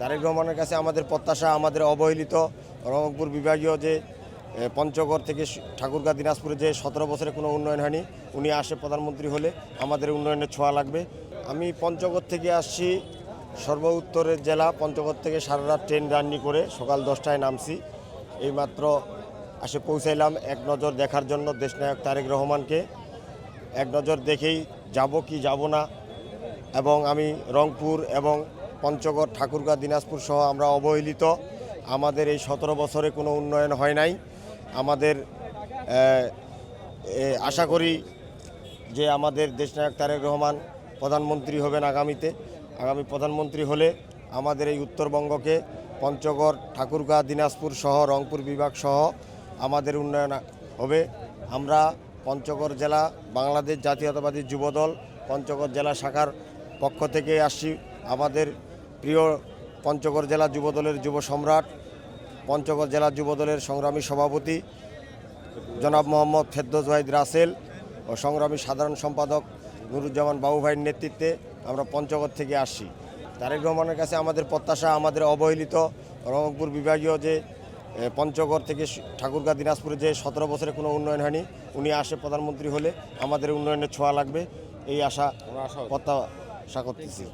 তারেক রহমানের কাছে আমাদের প্রত্যাশা, আমাদের অবহেলিত রংপুর বিভাগীয় যে পঞ্চগড় থেকে ঠাকুরগাঁ দিনাজপুরে যে 17 বছরে কোনো উন্নয়ন হয়নি, উনি আসে প্রধানমন্ত্রী হলে আমাদের উন্নয়নের ছোঁয়া লাগবে। আমি পঞ্চগড় থেকে আসছি, সর্ব উত্তরের জেলা। পঞ্চগড় থেকে সারা রাত ট্রেন জার্নি করে সকাল 10টায় নামছি। এইমাত্র আসে পৌঁছাইলাম এক নজর দেখার জন্য দেশনায়ক তারেক রহমানকে। এক নজর দেখেই যাব কি যাব না। এবং আমি রংপুর এবং পঞ্চগড় ঠাকুরগাঁ দিনাজপুর সহ আমরা অবহেলিত। আমাদের এই 17 বছরে কোনো উন্নয়ন হয় নাই। আমাদের আশা করি যে আমাদের দেশনায়ক তারেক রহমান প্রধানমন্ত্রী হবেন আগামীতে। আগামী প্রধানমন্ত্রী হলে আমাদের এই উত্তরবঙ্গকে পঞ্চগড় ঠাকুরগাঁ দিনাজপুর সহ রংপুর বিভাগ সহ আমাদের উন্নয়ন হবে। আমরা পঞ্চগড় জেলা বাংলাদেশ জাতীয়তাবাদী যুবদল পঞ্চগড় জেলা শাখার পক্ষ থেকে আসছি। আমাদের প্রিয় পঞ্চগড় জেলা যুবদলের যুব সম্রাট, পঞ্চগড় জেলা যুবদলের সংগ্রামী সভাপতি জনাব মোহাম্মদ ফেরদৌস ওয়াহিদ রাসেল ও সংগ্রামী সাধারণ সম্পাদক নুরুজ্জামান বাবু ভাইয়ের নেতৃত্বে আমরা পঞ্চগড় থেকে আসছি। তারেক রহমানের কাছে আমাদের প্রত্যাশা, আমাদের অবহেলিত রংপুর বিভাগীয় যে পঞ্চগড় থেকে ঠাকুরগাঁ দিনাজপুরে যে 17 বছরে কোনো উন্নয়ন হয়নি, উনি আসে প্রধানমন্ত্রী হলে আমাদের উন্নয়নের ছোঁয়া লাগবে। এই প্রত্যাশা করতেছি।